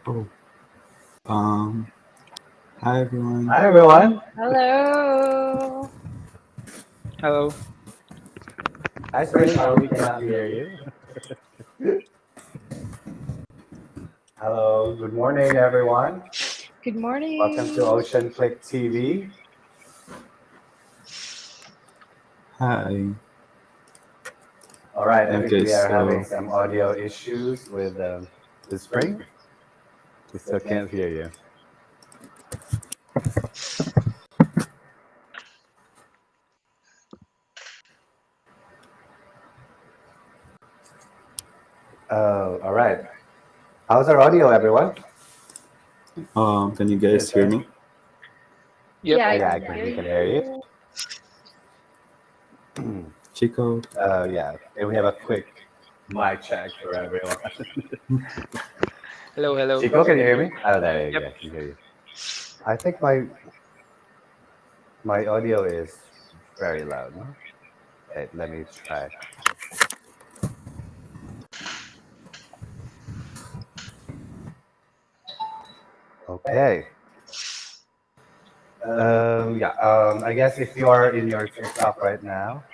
Oh, um, hi everyone. Hi everyone. Hello. Hello. Hi Spring. We cannot hear you. Hello. Good morning, everyone. Good Welcome to morning. Ocean Click TV. Hi. All right. I think Okay, we are having so some audio issues with Spring. We still can't hear you. Oh, all right. How's our audio, everyone? can you Good, guys hear right? me? Yep. Yeah, I Yeah, can I can. hear We can hear you. you. Chico? Yeah. Okay, we have a quick mic check for everyone. Hello, hello. Chico, can you hear me? Oh, there you Yep. go. I can hear you. I think my audio is very loud. No? Okay, let me try. Okay. Yeah. I guess if you are in your TikTok right now,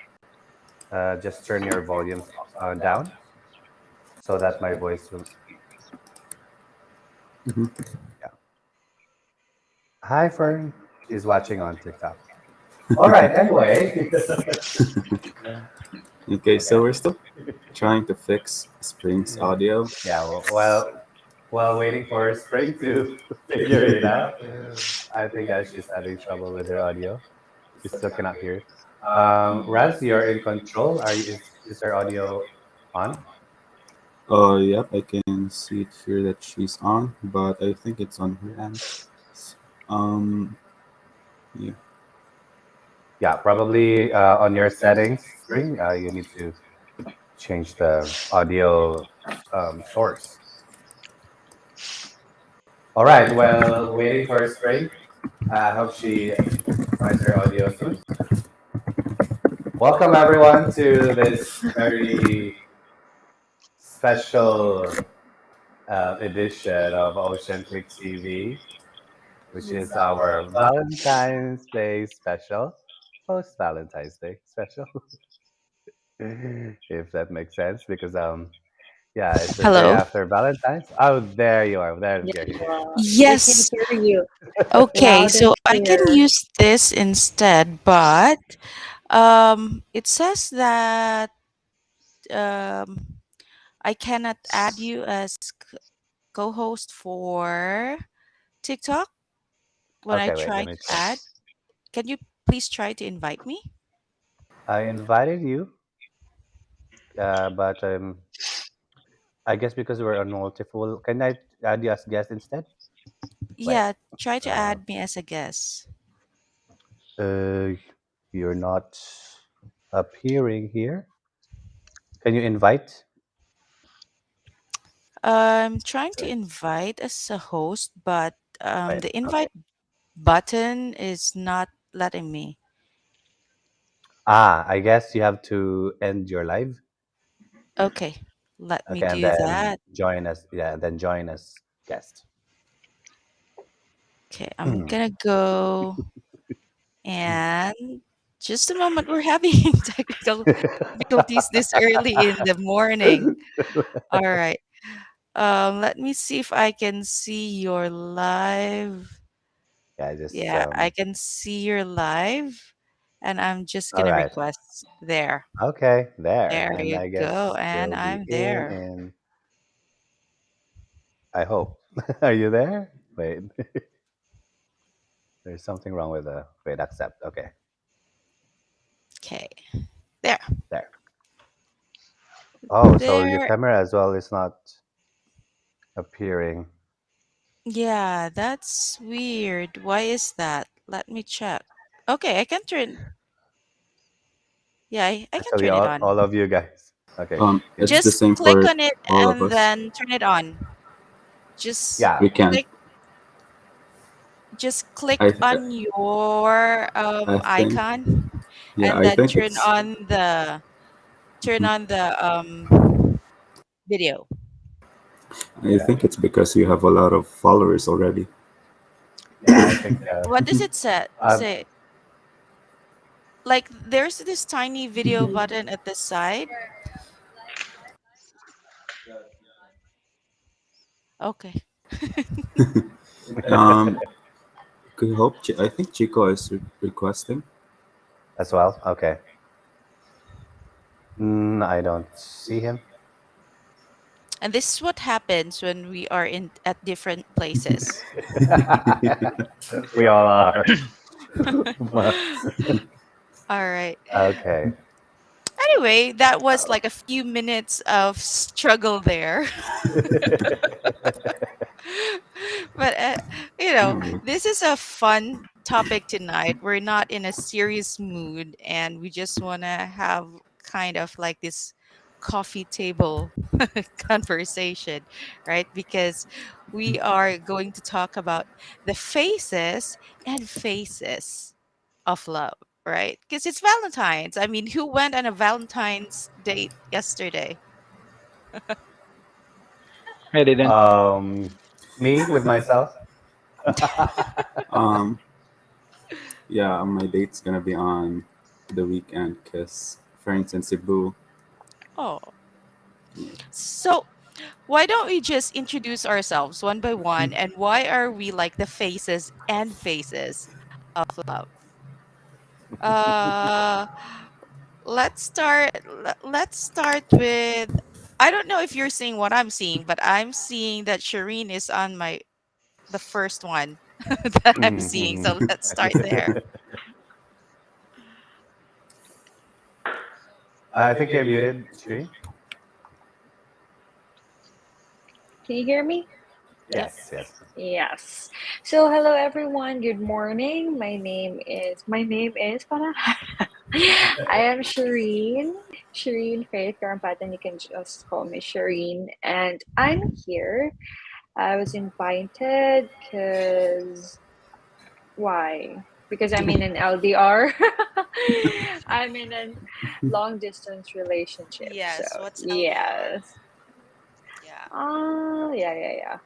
just turn your volumes down so that my voice will. Mhm. Yeah. Hi, Fern is watching on TikTok. All right. Anyway. Okay, Okay. so we're still trying to fix Spring's audio. Yeah. While waiting for Spring to figure it out, I think she's having trouble with her audio. She still cannot hear. Raz, you're in control. Is her audio on? Yep, I can see it here that she's on, but I think it's on her end. Um, yeah. Yeah, probably on your settings, Spring, you need to change the audio source. All right, well, waiting for Spring. I hope she finds her audio soon. Welcome, everyone, to this very special edition of Ocean Click TV, which is our Valentine's Day special, post Valentine's Day special, if that makes sense, because yeah, it's the day Hello. after Valentine's. Oh, there you are. There Yeah, you're here. we can Yes. hear you Okay, loud and so I can clear. use this instead, but it says that um, I cannot add you as co-host for TikTok when I Okay, wait, try let me to check. add. Can you please try to invite me? I invited you, but I guess because we're on multiple, can I add you as guest instead? Wait, Yeah, try to uh, add me as a guest. uh, you're not appearing here. Can you invite? I'm trying to Wait, invite as a host, but wait. the Okay. invite button is not letting me. Ah, I guess you have to end your live. Okay, let me Okay, and do then that. join us. Yeah, and then join us guest. Okay, I'm gonna go and just a moment. We're having technical difficulties this early in the morning. All right. Let me see if I can see your live. Yeah, just Yeah, I can see your live, and I'm just all gonna right. request there. Okay, there. There And you I go, guess and you'll be I'm there. in I hope. Are you there? Wait, there's something wrong with the wait, accept. Okay, Okay, there, there. Oh, so your there. camera as well is not appearing. Yeah, that's weird. Why is that? Let me check. Okay, I can turn. Yeah, I can Actually, turn it all on. of you guys. Okay, good. It's the Just same click for on it all of and us. then turn it on. Just Yeah. We can. click just click I on your I think. icon Yeah, and I then think it's. turn Mhm. on the video. I Yeah, think it's because you have a lot of followers already. yeah, I think What does it say? um, Like there's this tiny video button at the side. Okay. Um, could you hope? I think Chico is requesting. as well. Okay. I don't see him. And this is what happens when we are in at different places. We all are. All right. Okay. Anyway, that was like a few minutes of struggle there. But Alright. this is a fun topic tonight. We're not in a serious mood, and we just want to have kind of like this coffee table conversation, right? Because we are going to talk about the faces and faces of love, right? Because it's Valentine's. I mean, who went on a Valentine's date yesterday? I didn't. Um, Me with myself. Um, yeah, my date's gonna be on the weekend because friends in Cebu. Oh, so why don't we just introduce ourselves one by one, and why are we like the faces and faces of love? Uh, let's start with. I don't know if you're seeing what I'm seeing, but I'm seeing that Shireen is on the first one that I'm seeing. Mhm. So let's start there. I think you're muted, Shri. Can you hear me? Yep. Yes, yes. Yes. So hello everyone. Good morning. My name is I am Shireen. Shireen Faith Karampatan. You can just call me Shireen. And I'm here. I was invited because why? Because I'm in an LDR. I'm in a long distance relationship. So Yes. What's LDR? yes. Yeah. Yeah.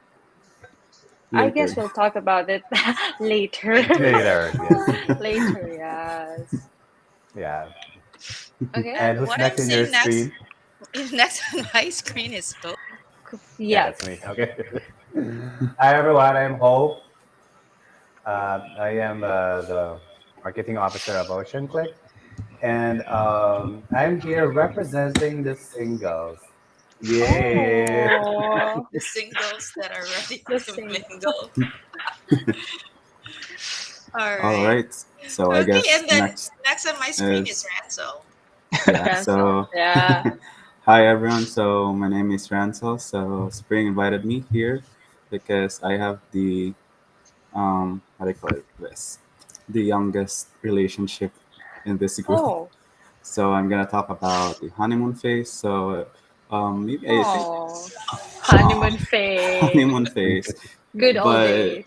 I Later. guess we'll talk about it later. Later. Later, yes. Later, yes. Yeah. Okay. And who's What I'm next in your seeing next screen? next on my screen is Hope. Yeah, that's me. Yes. Okay. Hi, everyone. I'm Hope. I am the marketing officer of Ocean Click. And I'm here representing the singles. Yeah. Oh, The singles that are ready the to same. mingle. All All right. right. So I Okay, guess and then next next on my screen is is Ransel. yeah. Cancel. So Yeah. hi everyone. So my name is Ransel. So Spring invited me here because I have the how do I call it this the youngest relationship in this group. Oh. So I'm gonna talk about the honeymoon phase. So maybe I think Oh. Honeymoon phase. honeymoon phase, Good old but days.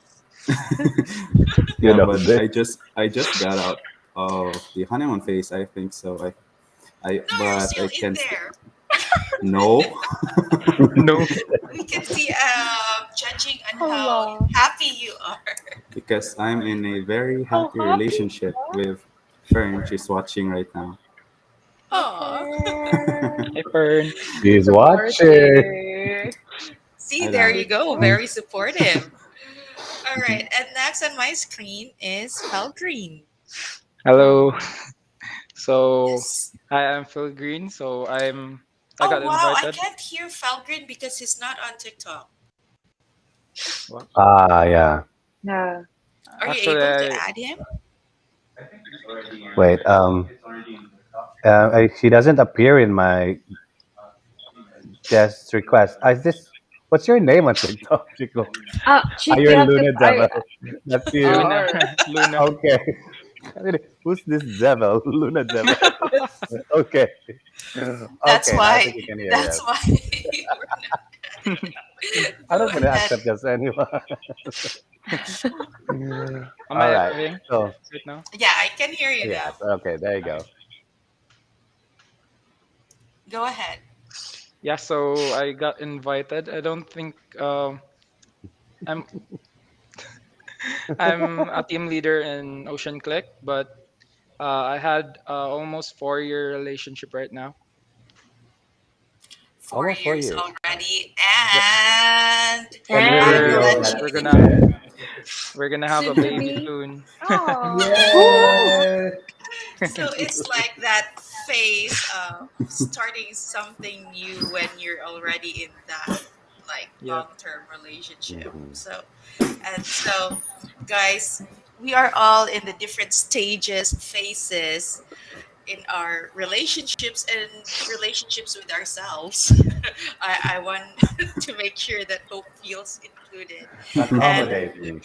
yeah, Good but old days. I just got out of the honeymoon phase. I think so. I No, you're but still I in can there. no No. We can see, judging on how Hala. happy you are. because I'm in a very How happy happy. relationship with Fern. She's watching right now. Aw. Okay. Hi, Fern. She's Support watching. you. See, I there love you it. go. Very supportive. All Mhm. right, and next on my screen is Green. Hello. Oh. So Yes. I am Phil Green. I Oh got wow, I invited. can't hear Green because he's not on TikTok. What? Ah, yeah. Yeah. Are you Actually, able to I add him? Wait. She doesn't appear in my guest request. Is this? What's your name on TikTok, Chico? Are Chick, you you in have to. Luna I. Devil? That's you. Luna. Or. Luna. Okay. Who's this devil? Luna Devil. Okay. That's Okay. Now I why. think you can hear. That's Yes. why. I'm Go not gonna ahead. accept just anyone. Am All I right. appearing So right now? Yeah, I can hear you yes. now. Okay. There you go. Go ahead. Yeah, so I got invited. I don't think I'm I'm a team leader in Ocean Click, but I had almost 4 year relationship right now. four Almost four years years. already, Yep. and And I really, will We're you're let that you we're in. gonna excited? we're gonna have a Soon to baby be. soon. Oh. Yay! So it's like that phase of starting something new when you're already in that like Yep. long-term relationship. Hmm. So guys, we are all in the different stages, phases in our relationships and relationships with ourselves. I want to make sure that Hope feels included. And Accommodate me.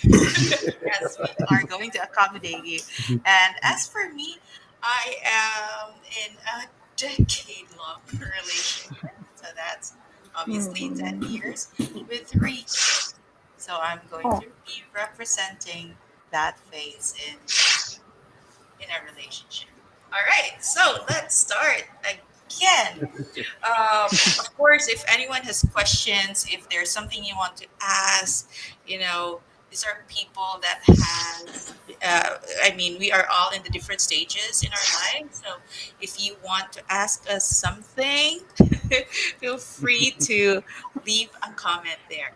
yes, we are going to accommodate you. And as for me, I am in a decade long relationship. So that's obviously 10 Mhm. years with 3 kids. So I'm going Oh. to be representing that phase in a relationship. All right, so let's start again. Of course, if anyone has questions, if there's something you want to ask, you know, these are people that has. I mean, we are all in the different stages in our lives. So, if you want to ask us something, feel free to leave a comment there.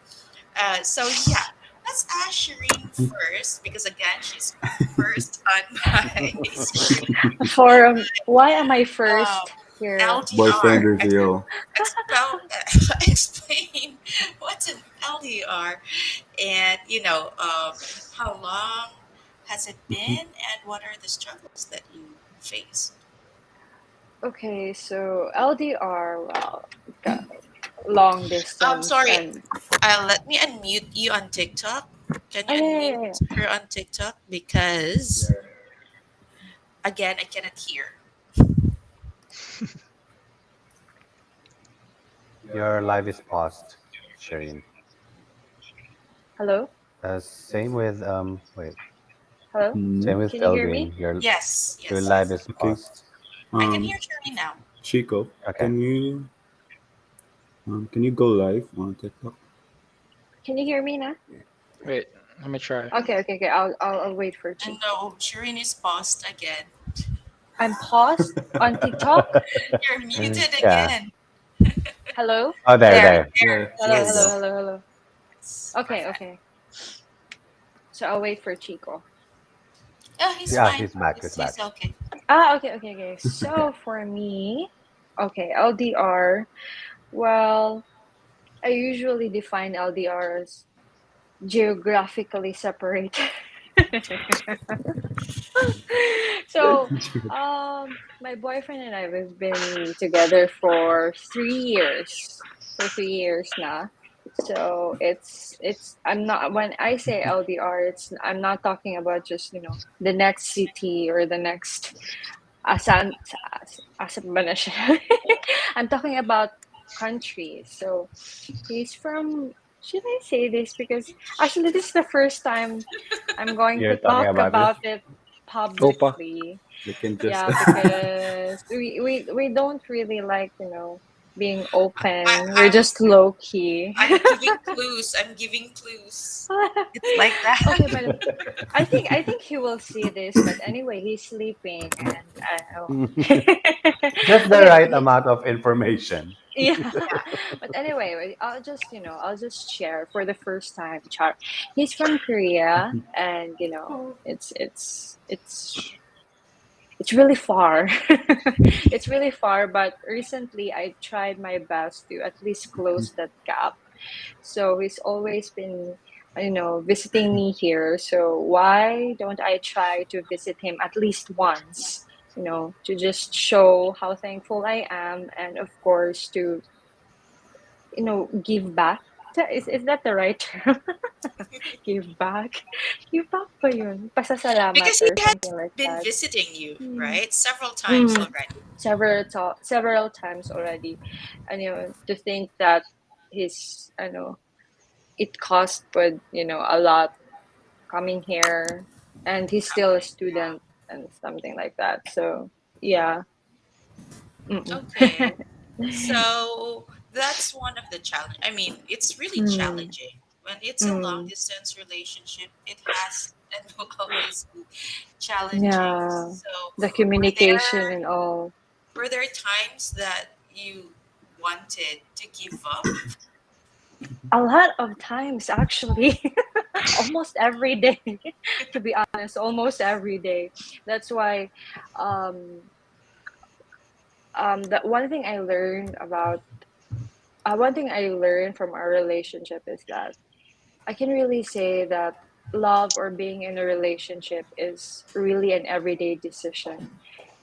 So yeah, let's ask Shireen first because again, she's first on my screen. For why am I Um, first here? Boyfriend LDR. reveal. Expel, explain what's an LDR, and how long has it been, and what are the struggles that you face? Okay, so LDR, well, long distance Sorry. and Let me unmute you on TikTok. Can oh you yeah, yeah, yeah. unmute her on TikTok because again I cannot hear. Your live is paused, Shireen. Hello, Same with wait. hello. Hmm. Same with Can you hear me? Felgreen. Yes, Your yes, live yes. is Okay. paused. I can Um, hear Shireen now. Chico, Okay. can you go live on TikTok? Can you hear me now? Wait, let me try. Okay, okay, okay. I'll wait for And Chico. no, Shireen is paused again. I'm paused on TikTok. You're muted Yeah. again. Hello, Oh, there, There, there. there. Yeah, hello, there you hello, go. Yes. hello, hello. Yes. Okay, Perfect. okay. So I'll wait for Chico. Oh, he's Yeah, fine. he's back. He's He's back. okay. Okay, okay, okay. So for me, okay, LDR. Well, I usually define LDR as geographically separated. So, my boyfriend and I we've been together for 3 years. For 3 years now. So it's I'm not when I say LDR, it's I'm not talking about just the next city or the next asan ba na siya? I'm talking about countries. So he's from. Should I say this? Because actually, this is the first time I'm going You're to talking talk about this? about it Opa. publicly. We can just. Yeah, because we don't really like, being I, open. We're I'm just low key. I'm giving clues. I'm giving clues. It's like that. Okay, but I think he will see this. But anyway, he's sleeping, and Just the okay, right amount of information. yeah. Yeah. But anyway, I'll just share for the first time. Char, he's from Korea, and it's really far. It's really far, but recently I tried my best to at least close that gap. So he's always been, visiting me here. So why don't I try to visit him at least once? To just show how thankful I am, and of course to, give back. Is that the right term? Give back. Give back ba yun? Pasasalamat Because he or had something like been that. visiting you, Hmm. right? Several times Mm, already. several times already, and to think that his, it cost, but a lot coming here, and he's still a Coming. student and something like that. So yeah. Mm-mm. Okay. So that's one of the challenge. I mean, it's really Mm, challenging when it's a long mm. distance relationship. It has and will always be challenging. Yeah, So, the were communication there and all. times that you wanted to give up? A lot of times, actually, almost every day. To be honest, almost every day. That's why, um, that one thing I learned from our relationship is that I can really say that love or being in a relationship is really an everyday decision.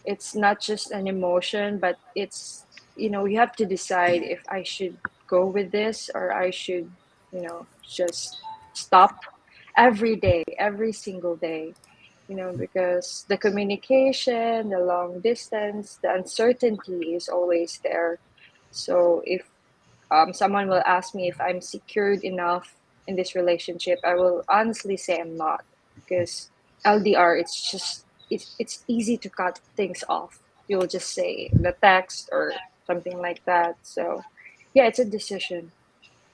It's not just an emotion, but you have to decide if I should go with this or I should, just stop every day, every single day. Because the communication, the long distance, the uncertainty is always there. So if someone will ask me if I'm secured enough in this relationship, I will honestly say I'm not, because LDR, it's easy to cut things off. You'll just say the text or something like that. So yeah, it's a decision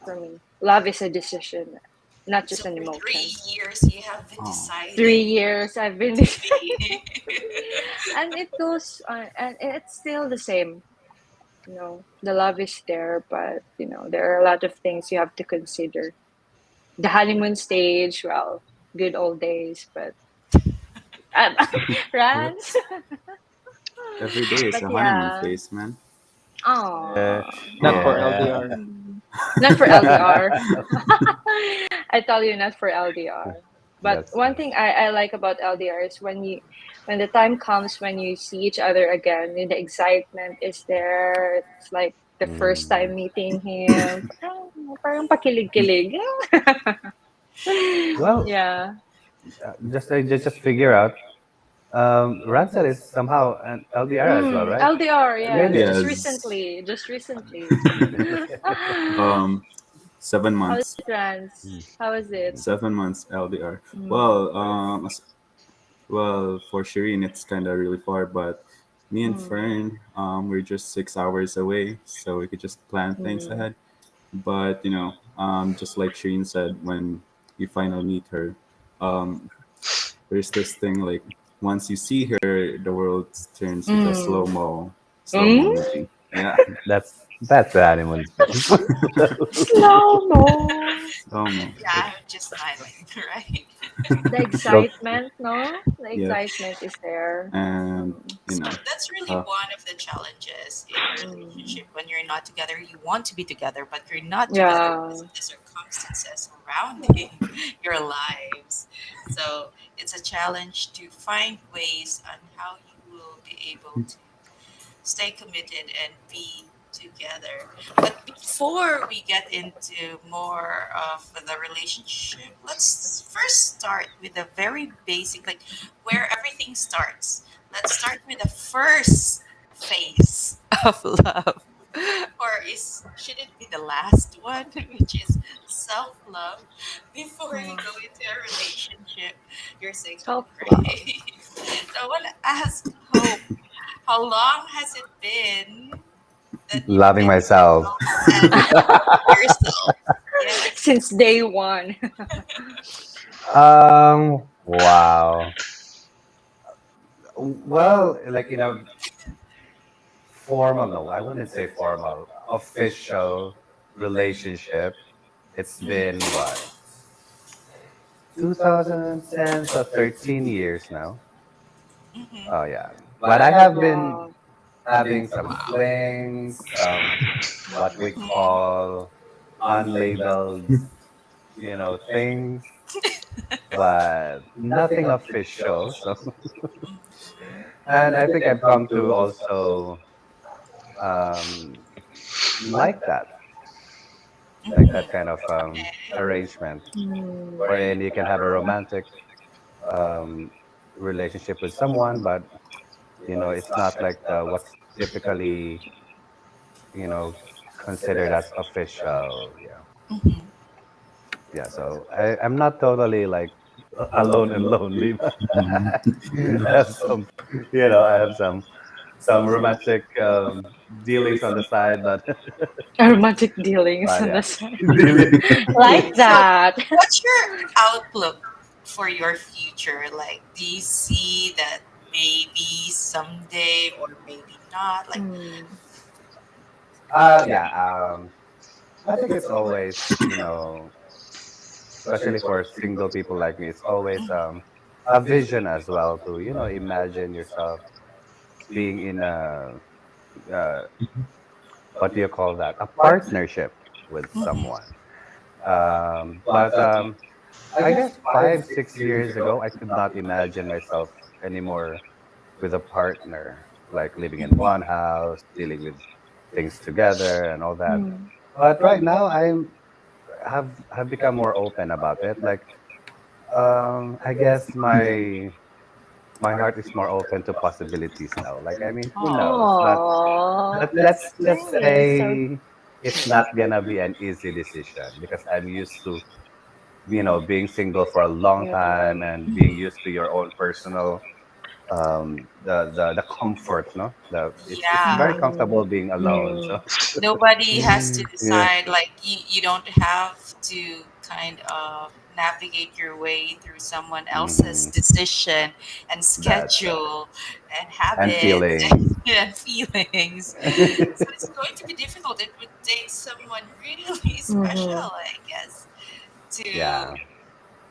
for me. Love is a decision, not So just an for three emotion. years, you have been Oh, 3 years I've been to be. and it goes and it's still the same. The love is there, but there are a lot of things you have to consider. The honeymoon stage, well, good old days, but um, rants. every day is But a honeymoon yeah. phase, man. Yeah, Oh, Not for yeah. oh. LDR. Not for LDR. I tell you, not for LDR. But That's one thing I like about LDR is when the time comes when you see each other again, the excitement is there. It's like the first mm. time meeting him. Parang pakilig-kilig. Well, Yeah. just figure out. Ransel is somehow an LDR as well, right? LDR, yes. Really? Just Yes. recently. Just recently. Um, 7 months. How is it, Rans? How is it? 7 months LDR. Mm, Well, well, for Shireen, it's kind of really far, but me and mm, Fern, we're just 6 hours away, so we could just plan things mm, ahead. But just like Shireen said, when you finally meet her, um, there's this thing like once you see her, the world turns into mm. slow Mm? mo movie. Yeah, That's the honeymoon phase. Slow mo. slow mo. Yeah, I'm just smiling, right? The So excitement, no? The Yep, excitement is there. and Mm, you So know, that's really uh, one of the challenges in a mm. relationship. When you're not together, you want to be together, but you're not together because Yeah. of the circumstances surrounding your lives. So it's a challenge to find ways on how you will be able to stay committed and be together. But before we get into more of the relationship, let's first start with the very basic, like where everything starts. Let's start with the first phase, Of love. or is should it be the last one, which is self love before you Mm. go into a relationship? You're single, Self-love. right? So I want to ask Hope, how long has it been that you've loving been myself. single and yourself? Yes. Since day one. Wow. Well, like formal, no, I wouldn't say formal. Official relationship. It's been what, 2010, so 13 years now. Mm-hmm. Oh yeah. But I have been Wow. having some flings, some what we call unlabeled, things, but nothing official. So, and I think I've come to also um, like that, like Mm-hmm. that kind of arrangement, Mm. wherein you can have a romantic um, relationship with someone, but it's not like what's typically you know considered as official. Yeah, Mm-hmm. yeah. So I'm not totally like alone and lonely, but I have some, I have some some romantic dealings on the side, but Romantic dealings but on yeah, the side. dealing. Like So, that. what's your outlook for your future? Like, do you see that maybe someday or maybe not? Like, Mm. Yeah. I think it's always, especially for single people like me, it's always a vision as well to imagine yourself being in a uh, what do you call that, a partnership with someone. But I guess 5 6 years ago I could not imagine myself anymore with a partner, like living in one house, dealing with things together and all that. Mm. But right now have become more open about it. Like I guess my heart is more open to possibilities now. Like, I mean, who knows? Oh, But that's let's nice. So, say it's not gonna be an easy decision because I'm used to being single for a long yeah. time and being used to your own personal the comfort, no, it's yeah, very comfortable being alone. Mm. So nobody has to yeah. decide. Like, you don't have to kind of navigate your way through someone else's Hmm. decision and That's right. schedule and And habits feelings. and feelings. So it's going to be difficult. It would take someone really special, Mm-hmm. I guess, to Yeah,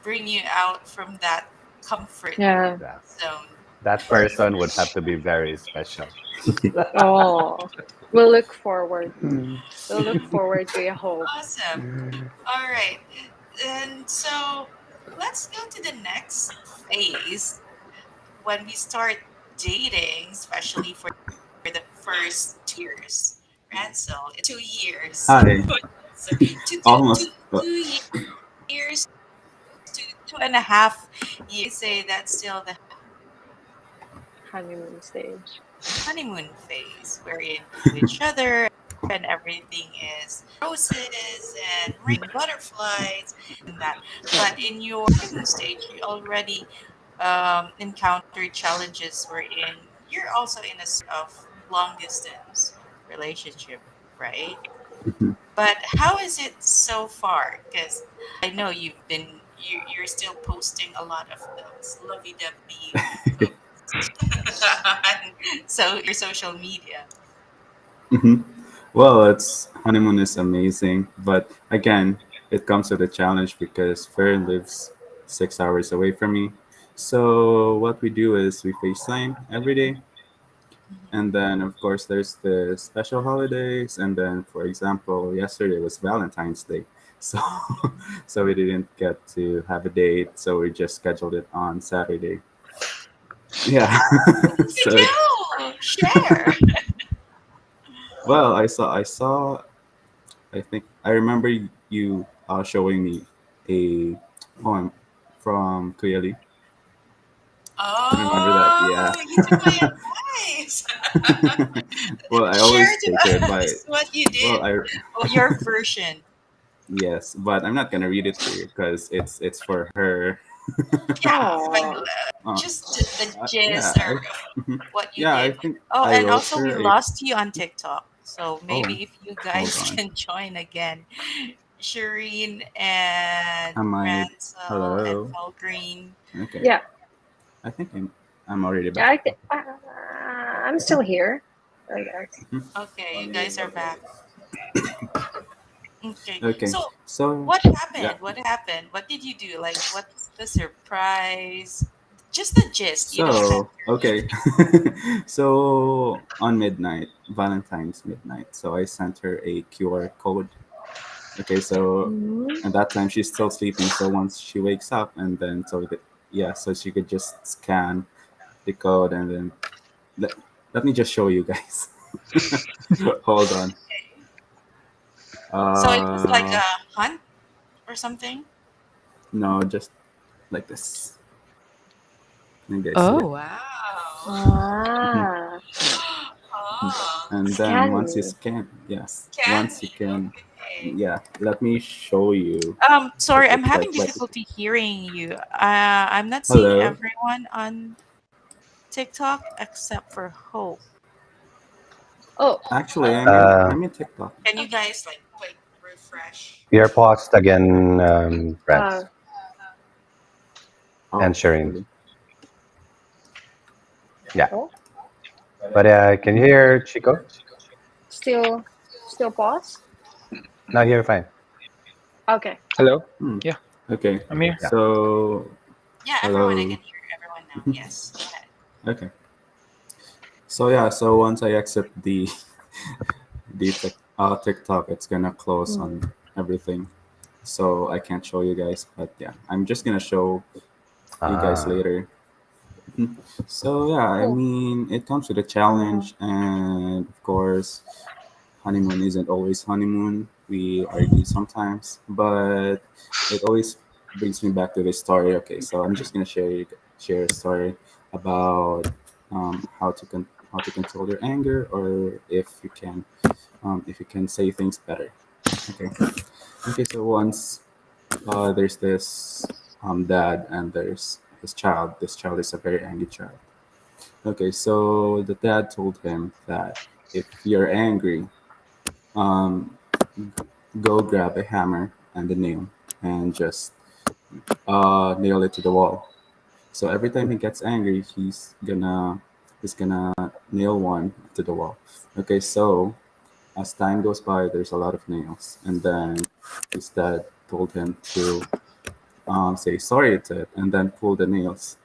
bring you out from that comfort Yeah. yeah. zone. That person would have to be very special. Oh, we'll look forward. We'll look forward to your hope. Awesome. All right. And so let's go to the next phase when we start dating, especially for the first 2 years. Ransel, it's 2 years. Hi. So, Almost. two years to 2.5 years. Say that's still the Honeymoon stage. honeymoon phase, wherein you know each other and everything is roses and butterflies and that. But in your honeymoon stage, you already encountered challenges wherein you're also in a sort of long distance relationship, right? Mhm. But how is it so far? Because I know you're still posting a lot of those lovey-dovey posts so your social media. Mhm. Well, it's honeymoon is amazing, but again, it comes with a challenge because Fern lives 6 hours away from me. So what we do is we FaceTime every day, and then of course there's the special holidays, and then for example, yesterday was Valentine's Day, so so we didn't get to have a date, so we just scheduled it on Saturday. Yeah, What did you so it, do? Share. well, I saw I think I remember you showing me a poem from Clearly. Remember that? Yeah. Oh, you took my advice. Well, I Share always to take your advice. us what you Well, did. Oh, your version. yes, but I'm not gonna read it here because it's for her. Yeah, but Oh, Uh, just the yeah, gist or what you yeah, I did. think Oh, I and wrote also we her a. lost you on TikTok. So Oh, maybe if you hold guys on. can join again, Shireen and Am I? Ransel and Hello. Felgreen. Okay, yeah. I think I'm already Yeah, back. I'm still here. I guess. Mhm. Okay, you guys are back. Okay. Okay, So so what yeah, happened? What happened? What did you do? Like, what's the surprise? Just the gist. You don't have so to read. okay, so on midnight, Valentine's midnight. So I sent her a QR code. Okay, so Mm-hmm. at that time she's still sleeping. So once she wakes up, and then yeah, so she could just scan the code, and then let, let me just show you guys. Hold on. So it was like Uh, a hunt or something. no, just like this. Can you guys see it? Oh, Wow. Mhm. Ah, Oh, And then scan once you me. scan, yes, can once you be. can, Okay. yeah. Let me show you. Sorry, It I'm looks having like difficulty hearing you. I'm not seeing hello. everyone on TikTok except for Hope. Oh, Actually, Uh, I'm in TikTok. Can you okay. guys like quick refresh? you're paused again, Uh, friends and Oh, Shireen. really? Yeah. oh, But can you hear Chico? still, still pause. Now you're fine. Okay. Hello? Hmm. Yeah, Okay. I'm here. Yeah. So, Yeah, everyone. I hello. can hear everyone now. Mhm. Yes, go ahead. Okay. So yeah. So once I exit the TikTok, it's gonna close Mm. on everything. So I can't show you guys, but yeah, I'm just gonna show you guys Ah. later. Mhm. So yeah, I Cool. mean, it comes with a Mm. challenge, and of course, honeymoon isn't always honeymoon. We argue sometimes, but it always brings me back to this story. Okay, so I'm just gonna share a story about how to control your anger, or if you can say things better. Okay, okay. So once there's this dad and there's this child. This child is a very angry child. Okay, so the dad told him that if you're angry, um, go grab a hammer and a nail and just nail it to the wall. So every time he gets angry, he's gonna nail one to the wall. Okay, so as time goes by, there's a lot of nails, and then his dad told him to say sorry to it and then pull the nails.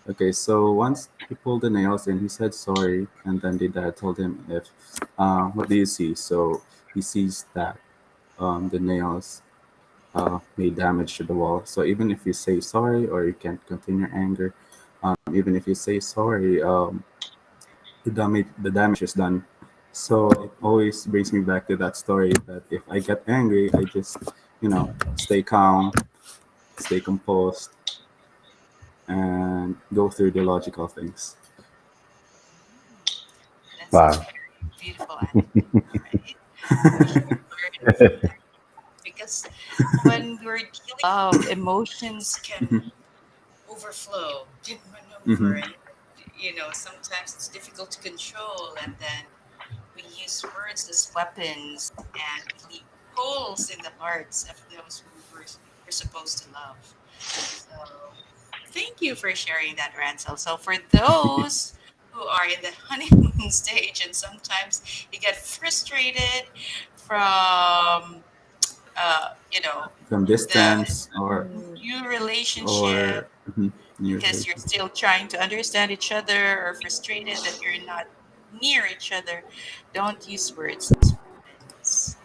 Okay, so once he pulled the nails and he said sorry, and then the dad told him if what do you see? So he sees that the nails made damage to the wall. So even if you say sorry or you can't continue anger, even if you say sorry, the damage is done. So it always brings me back to that story that if I get angry, I just stay calm, stay composed, and go through the logical things. That's a Wow. very beautiful attitude, right? We should learn from that because when we're dealing with love, emotions can Mhm, overflow, can run over, mhm, and sometimes it's difficult to control, and then we use words as weapons, and we leave holes in the hearts of those who we're supposed to love. So, thank you for sharing that, Ransel. So, for those who are in the honeymoon stage and sometimes you get frustrated from, you know, from the distance Mm. new relationship or new because you're relationship. still trying to understand each other or frustrated that you're not near each other, don't use words as weapons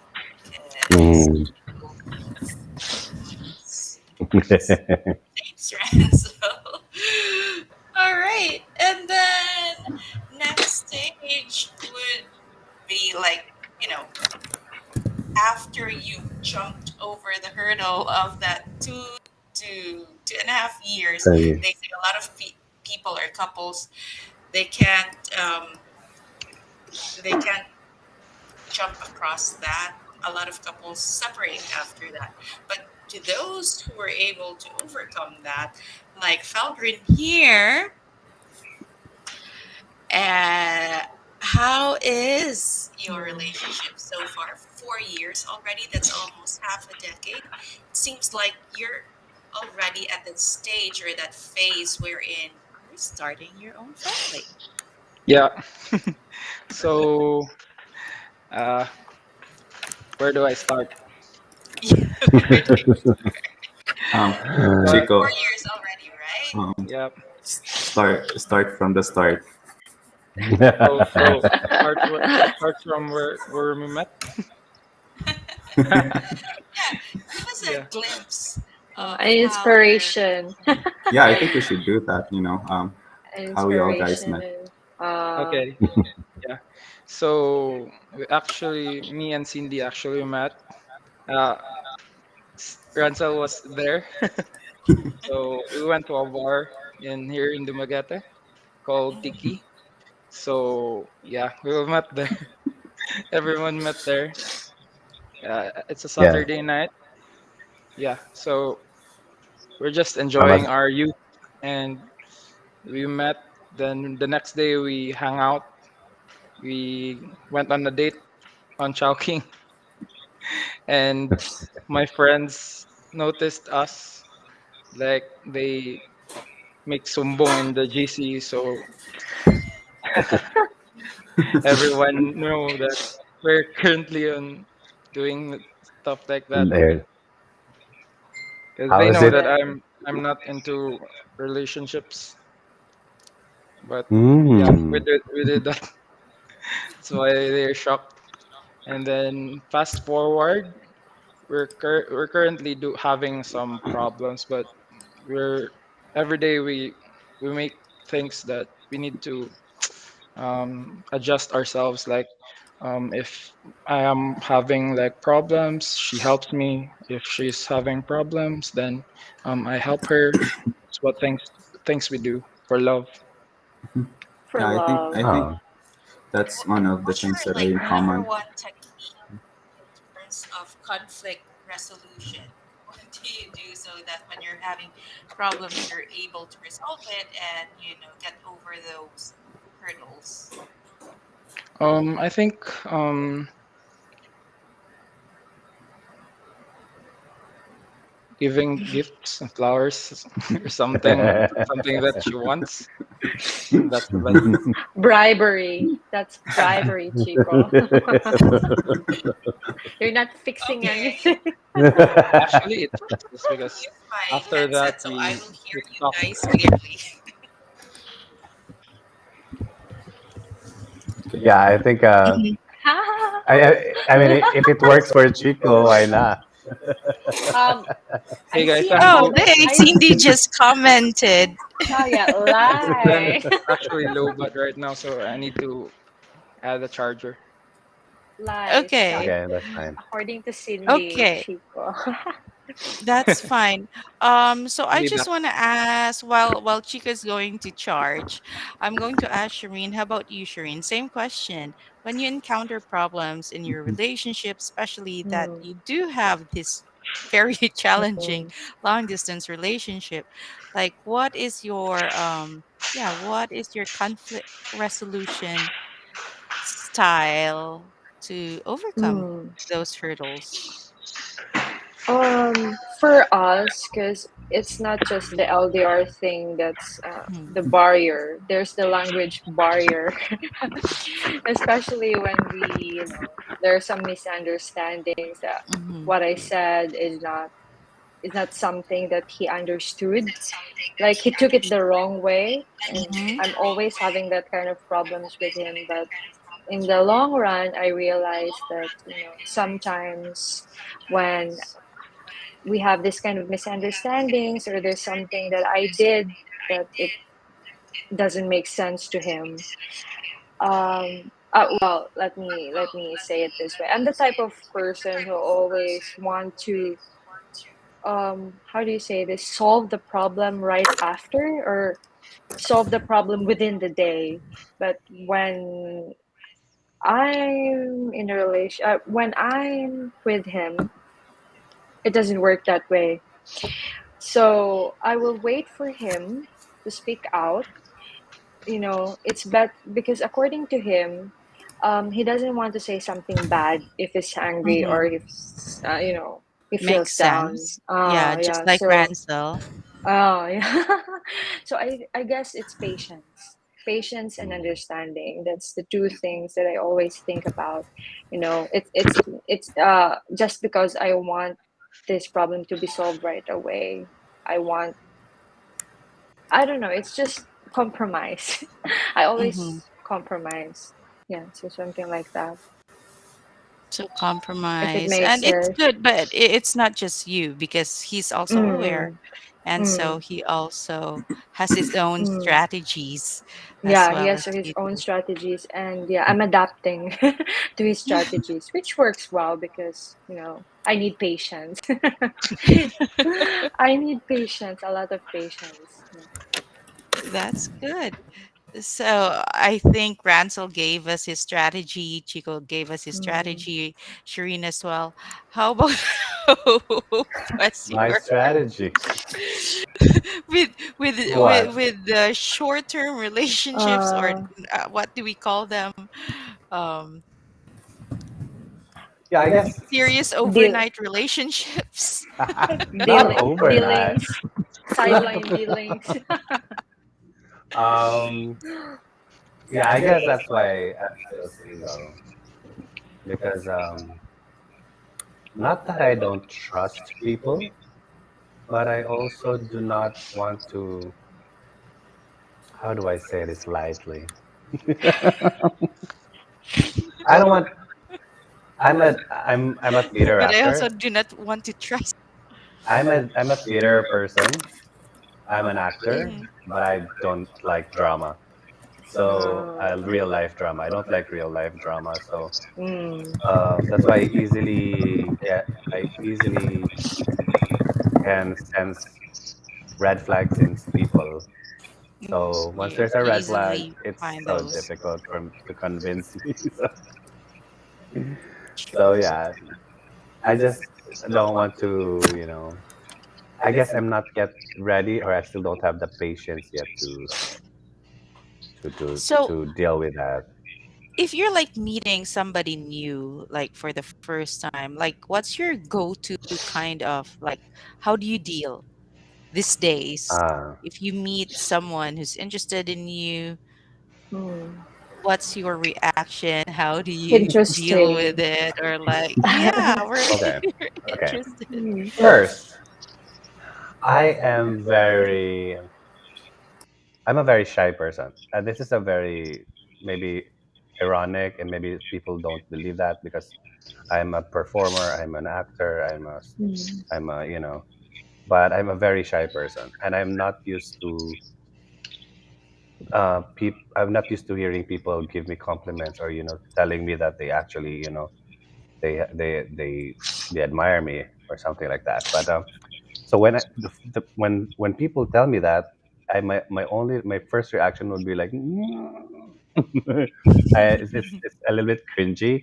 because Mm. you will leave wounds in hearts. Thanks, Ranzo. All right. And then next stage would be like, you know, after you've jumped over the hurdle of that 2 to 2.5 years, Sorry. they say a lot of people or couples they can't they can't jump across that. A lot of couples separate after that. But to those who were able to overcome that, like Falgrin here, uh, how is your Mm. relationship so far? 4 years already. That's almost half a decade. It seems like you're already at that stage or that phase wherein you're starting your own family. Yeah. So, uh, where do I start? Where do we Um, But four Chico, years already, right? yeah, start from the start. so start from where we met. Yeah, give us a Yeah. glimpse of An how your inspiration. Yeah, I think we yeah. should do that. How we all guys met. Inspiration. Uh, Okay. Yeah. So me and Cindy actually met. Uh, Ransel was there. So we went to a bar in here in Dumaguete called Mhm. Tiki. So yeah, we all met there. Everyone met there. It's a Yeah. Saturday night. Yeah. So we're just I enjoying must. our youth, and we met. Then the next day we hang out. We went on a date on Chowking, and my friends noticed us. Like they make sumbong in the GC, so everyone know that we're currently on doing stuff like that. There. Because How they is know it? that Yeah. I'm not into relationships. But yeah, Mm. we did that. That's why they're shocked. And then fast forward, we're currently having some problems, but we're every day we make things that we need to adjust ourselves. Like if I am having like problems, she helps me. If she's having problems, then I help her. It's what things we do for love. For Yeah, love. I think Oh. that's one of the What's things your that are like in number common. one technique in terms of conflict resolution? What do you do so that when you're having problems, you're able to resolve it and get over those hurdles? I think giving gifts and flowers or something that she wants. That's the best. Bribery. That's bribery, Chico. You're not fixing Okay, anything. Actually, it fixes because use my after that headset so I will we hear you talk. guys clearly. Okay. Yeah, I think. I mean, if it works for Chico, why not? um, Hey I guys, see Oh, another. actually, they I Cindy just commented. oh yeah, the fan is lie, actually low, but right now, so I need to add a charger. lies. Okay. Okay, that's fine. According to Cindy, Okay. Chico. That's fine. So I'll I be just back. want to ask, while Chica's going to charge, I'm going to ask Shireen. How about you, Shireen? Same question. When you encounter problems in your Mhm. relationship, especially that Hmm. you do have this very challenging Hmm. long distance relationship, like what is your conflict resolution style to overcome Hmm. those hurdles? For us, because it's not just the LDR thing that's Mm-hmm. the barrier. There's the language barrier, especially when there are some misunderstandings that Mm-hmm. what I said is not something that he understood. Like he took it the wrong way, and I'm always having that kind of problems with him. But in the long run, I realized that sometimes when we have this kind of misunderstandings or there's something that I did that it doesn't make sense to him. Well, let me say it this way. I'm the type of person who always want to how do you say this, solve the problem right after, or solve the problem within the day. But when I'm with him, it doesn't work that way. So I will wait for him to speak out. It's bad because according to him, he doesn't want to say something bad if he's angry or Mm-hmm. if he feels Makes down. sense. Yeah, just Yeah. like So Ransel. yeah. So I guess it's patience and Mm. understanding. That's the two things that I always think about. It's just because I want this problem to be solved right away. I want I don't know. It's just compromise. I Mm-hmm. always compromise. Yeah, so something like that. So If it compromise, makes and it's sense. good, but it's not just you because he's also aware, Mm, and so mm, he also has his own mm. strategies as Yeah, he well as has his you own do. strategies, and yeah, I'm adapting to his strategies, which works well because I need patience. I need patience, a lot of patience. Yeah. That's good. So I think Ransel gave us his strategy. Chico gave us his Mm. strategy. Shireen as well. How about Bless My your strategy. with with What? with the short-term relationships, or Uh, what do we call them? Um, Yeah, I guess Serious deal, overnight relationships. not overnight. dealings, sideline dealings. um, yeah, I guess that's why I'm still single because not that I don't trust people, but I also do not want to. How do I say this lightly? I don't want. I'm a theater But I also actor. do not want to trust. I'm a theater person. I'm an actor, Mhm. but I don't like drama. So real life drama. I don't like real life drama. So Mm. that's why I easily can sense red flags in people. So once You there's a red flag, easily it's find so those. difficult to convince me. So yeah, I just don't want to, I guess I'm not yet ready, or I still don't have the patience yet to to So to deal with that. if you're like meeting somebody new, like for the first time, like what's your go-to kind of like, how do you deal these days? Uh, If you meet someone who's interested in you, Mm. what's your reaction? How do you deal with Interesting. it? Or like, yeah, we're okay, okay. interested. Mm. First, I'm a very shy person. This is a very maybe ironic, and maybe people don't believe that because I'm a performer, I'm an actor, Mm. I'm a, but I'm a very shy person, and I'm not used to hearing people give me compliments, or telling me that they actually, they they they they admire me or something like that. But so when people tell me that, my first reaction would be like, it's a little bit cringy,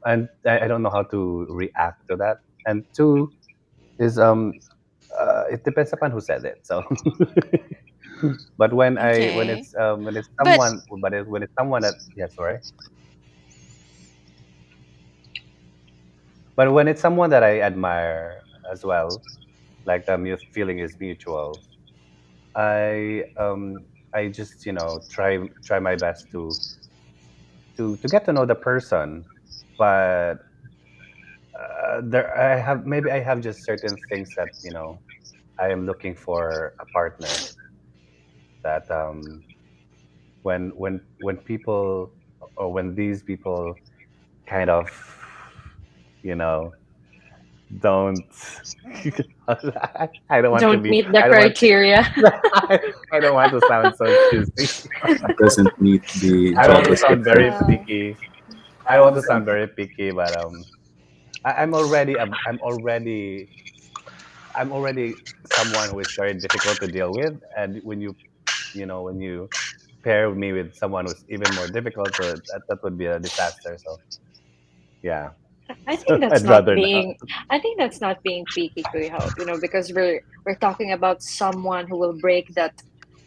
and I don't know how to react to that. And two is it depends upon who said it. So, but Okay. when it's But someone, when it's someone that, yeah, sorry, but when it's someone that I admire as well, like the feeling is mutual. I just try my best to get to know the person, but there I have just certain things that I am looking for a partner, that when people, or when these people kind of you know don't I don't want to Don't be meet the I don't want criteria. I don't want to sound so choosy. Doesn't meet the I don't job want to sound description. very picky. I don't want to sound very picky, but I'm already someone who is very difficult to deal with, and when you pair me with someone who's even more difficult, so that would be a disaster. So yeah, I so think that's I'd not rather not. being I think that's not being picky, could help, because we're talking about someone who will break that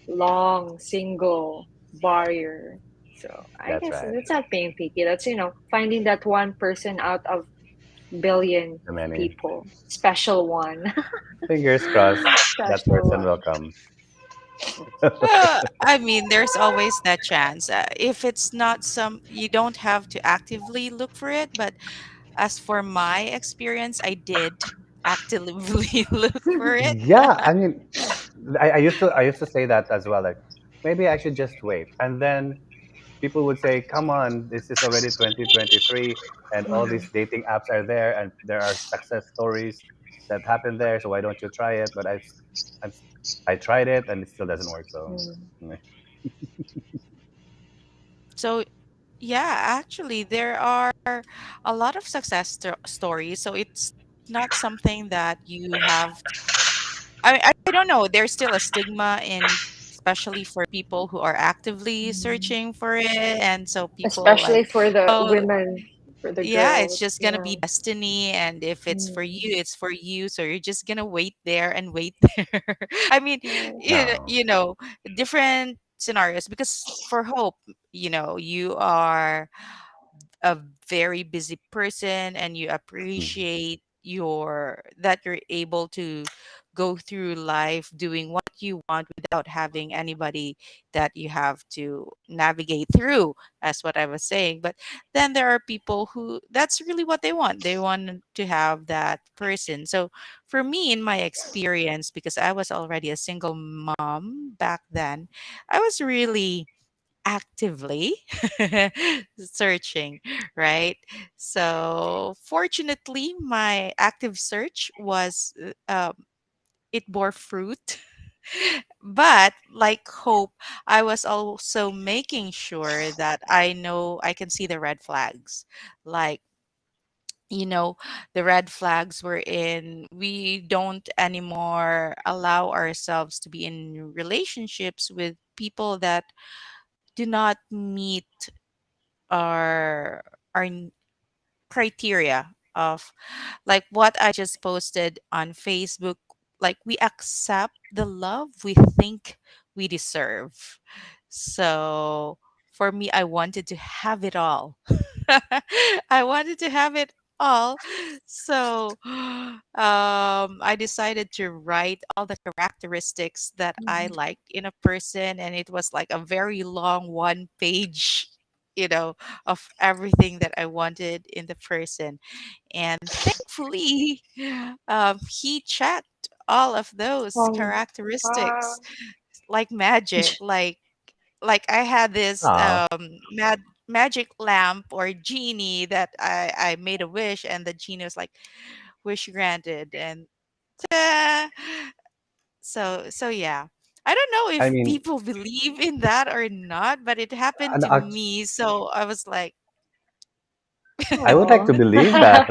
long single barrier. So I That's guess right. that's not being picky. That's, finding that one person out of billion Too many. people. Special one. Fingers crossed that Special person will one. come. I mean, there's always that chance. If it's not you don't have to actively look for it. But as for my experience, I did actively look for it. Yeah, I mean, I used to say that as well. Like, maybe I should just wait, and then people would say, "Come on, this is already 2023, and all these Mm, dating apps are there, and there are success stories that happen there. So why don't you try it?" But I'm, I tried it, and it still doesn't work. So, mm. meh. So, yeah, actually, there are a lot of success stories. So it's not something that you have. I don't know. There's still a stigma in, especially for people who are actively Mm. searching for it, and so people like, Especially for the oh, women. For the yeah, it's girls, just gonna yeah. be destiny, and if it's for Mm. you, it's for you. So you're just gonna wait there and wait there. I mean, Right. No. you know, different scenarios because for Hope, you are a very busy person and you Mm. appreciate you're able to go through life doing what you want without having anybody that you have to navigate through, as what I was saying. But then there are people who that's really what they want to have that person. So for me, in my experience, because I was already a single mom back then, I was really actively searching, right? So fortunately, my active search was it bore fruit. But like Hope, I was also making sure that I know I can see the red flags. Like, you know, the red flags were in we don't anymore allow ourselves to be in relationships with people that do not meet our criteria of like what I just posted on Facebook. Like we accept the love we think we deserve. So for me, I wanted to have it all. I wanted to have it all. So I decided to write all the characteristics that I Mhm. liked in a person, and it was like a very long one page, you know, of everything that I wanted in the person. And thankfully, he checked all of those Wow. characteristics Wow. like magic. Like I had this Oh, magic lamp or genie that I made a wish, and the genie was like, "Wish granted." And ta so yeah. I don't know I if mean, people believe in that or not, but it happened and to me. So I was like, I would like Oh. to believe that.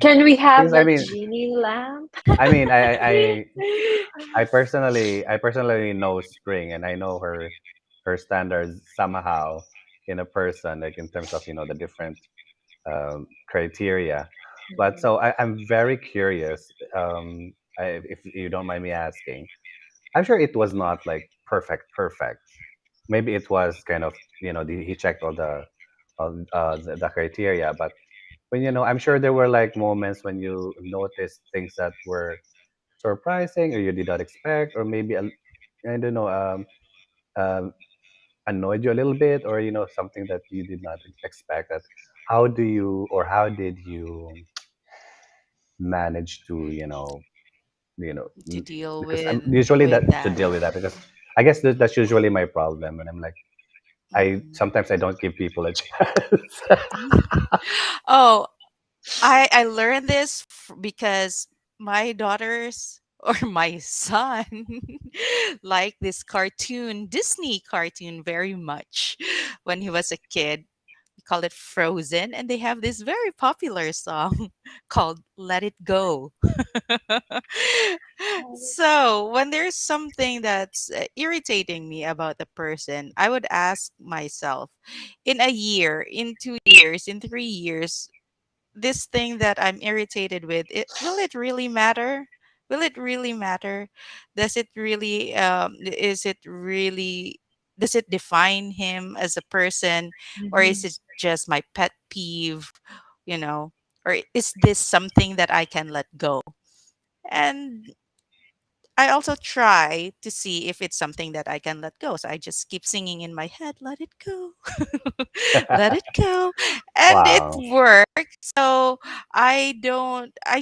Can we have Because that genie lamp? I mean, I personally know Spring, and I know her standards somehow in a person, like in terms of the different criteria. But Mhm. so I'm very curious. If you don't mind me asking, I'm sure it was not like perfect, perfect. Maybe it was kind of he checked all the criteria, but when I'm sure there were like moments when you noticed things that were surprising or you did not expect, or maybe I don't know, um, annoyed you a little bit, or something that you did not expect. That how did you manage to to deal because I'm with usually that to that. deal with that, because I guess that's usually my problem, and I'm like I Mhm. sometimes I don't give people a chance. Oh, I learned this because my daughters or my son like this cartoon, Disney cartoon very much when he was a kid. We call it Frozen, and they have this very popular song called Let It Go. So, when there's something that's irritating me about the person, I would ask myself, in a year, in 2 years, in 3 years, this thing that I'm irritated with, will it really matter? Will it really matter? Does it really, does it define him as a person, or is Mhm. it just my pet peeve, you know? Or is this something that I can let go? And I also try to see if it's something that I can let go. So I just keep singing in my head, let it go, let it go. And it Wow. works. So I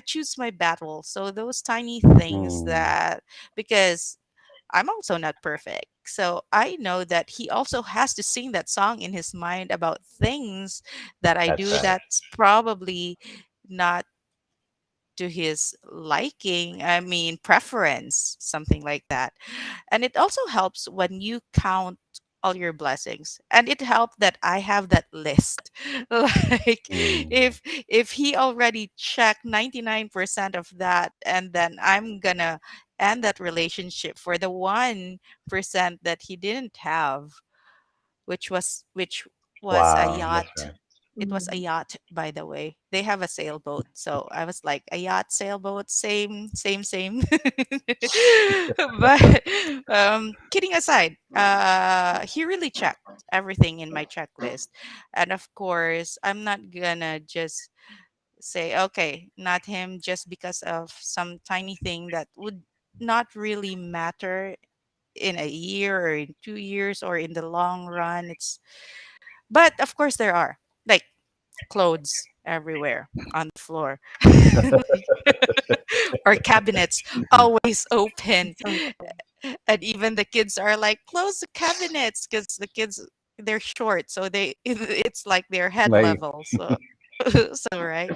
choose my battle. So those tiny things Mm, because I'm also not perfect. So I know that he also has to sing that song in his mind about things that I that's do right. that's probably not to his liking, I mean, preference, something like that. And it also helps when you count all your blessings. And it helped that I have that list. Like Mm, if he already checked 99% of that, and then I'm gonna end that relationship for the 1% that he didn't have, which was a wow, yacht, that's right. it was a Mm. yacht, by the way. They have a sailboat. So I was like, a yacht, sailboat, same, same, same. But kidding aside, he really checked everything in my checklist. And of course, I'm not gonna just say, okay, not him just because of some tiny thing that would not really matter in a year or in 2 years or in the long run. But of course, there are like clothes everywhere on the floor. Like, or cabinets always open, So, and even the kids are like, close the cabinets, because the kids, they're short, so they it's like their head My level. So so right.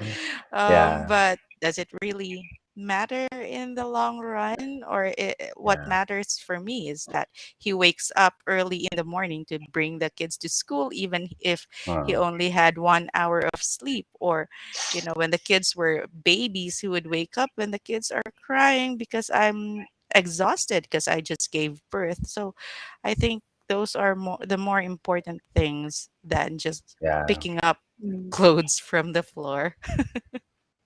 yeah, But does it really matter in the long run? Or what yeah. matters for me is that he wakes up early in the morning to bring the kids to school, even if he Uh, only had 1 hour of sleep. Or, when the kids were babies, he would wake up when the kids are crying because I'm exhausted because I just gave birth. So I think those are the more important things than just yeah. picking up mm. clothes from the floor.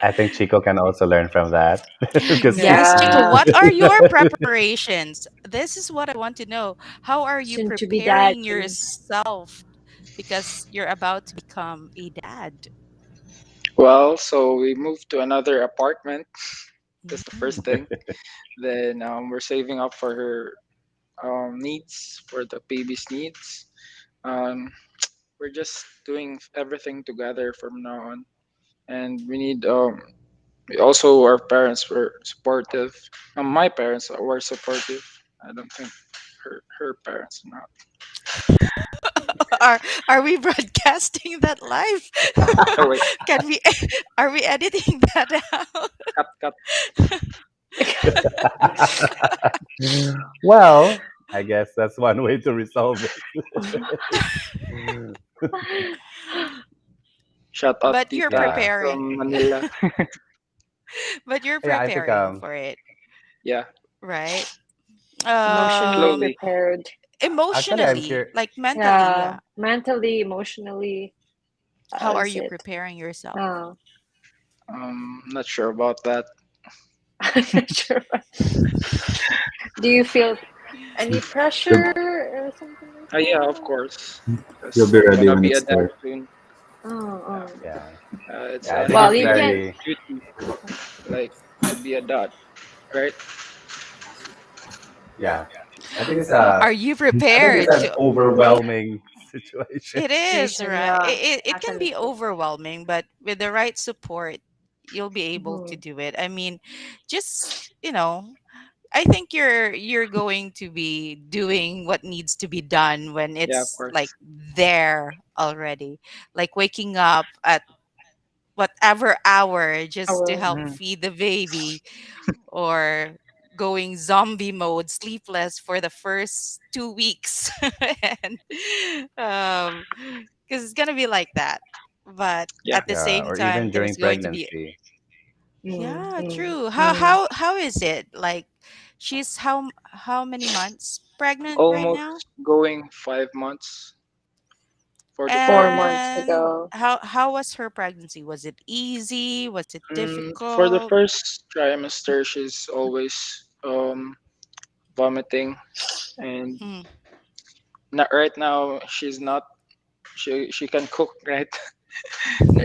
I think Chico can also learn from that because Yes, Chico, Yeah. what are your preparations? This is what I want to know. How are you Soon to be dad preparing too. yourself because you're about to become a dad? Well, so we moved to another apartment. That's the first Mm. thing. Then we're saving up for her needs, for the baby's needs. Um, we're just doing everything together from now on, and we need also our parents were supportive. My parents were supportive. I don't think her parents not. Are are we broadcasting that live? Oh wait, Can we are we editing that out? cut. well, I guess that's one way to resolve it. Shout out But you're Tita yeah, preparing. from Manila. But you're yeah. I think preparing for it, Yeah, right? Emotionally Um slowly. prepared. actually I'm Emotionally, curious. like mentally, Yeah. yeah. Mentally, emotionally. How How are is you it? preparing yourself? Oh, Not sure about that. I'm not sure. Do you feel any You'll, pressure or something like Yeah, of that? course, you'll because be I'm ready gonna when be a it's dad there. soon. Oh, Yeah, oh. yeah, It's yeah. I think Well, it's you heavy can. very. duty, like to be a dad, right? Yeah, I think it's Are you I think it's prepared an to overwhelming situation. It is, Situation, right? yeah. It can Actually, be it is. overwhelming, but with the right support, you'll be able to Mhm. do it. I mean, just, I think you're going to be doing what needs to be done when Yeah, of it's like course. there already. Like waking up at whatever hour just to Our help Mhm. feed the baby, or going zombie mode, sleepless for the first 2 weeks. And because it's gonna be like that. But Yeah. at the Yeah, same or even time, during there's going to be, pregnancy. mm, yeah, mm, true. How mm. how how is it? Like, she's how many months pregnant right now? Almost going 5 months for the third 4 months month. to And go. how was her pregnancy? Was it easy? Was it For the difficult? first trimester, she's always vomiting, and Mm, not right now. She's not. She can cook right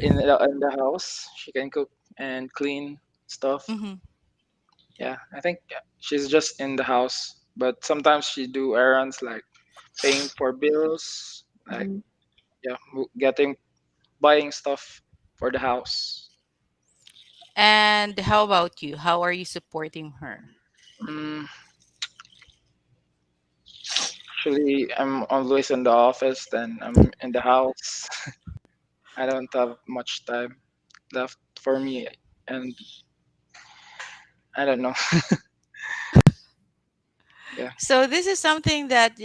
in the house. She can cook and clean stuff. mm-hmm. Yeah, I think she's just in the house, but sometimes she do errands like paying for bills, like Mhm. yeah, getting buying stuff for the house. And how about you? How are you supporting her? Mm, actually, I'm always in the office, then I'm in the house. I don't have much time left for me, and I don't know. Yeah, So this is something that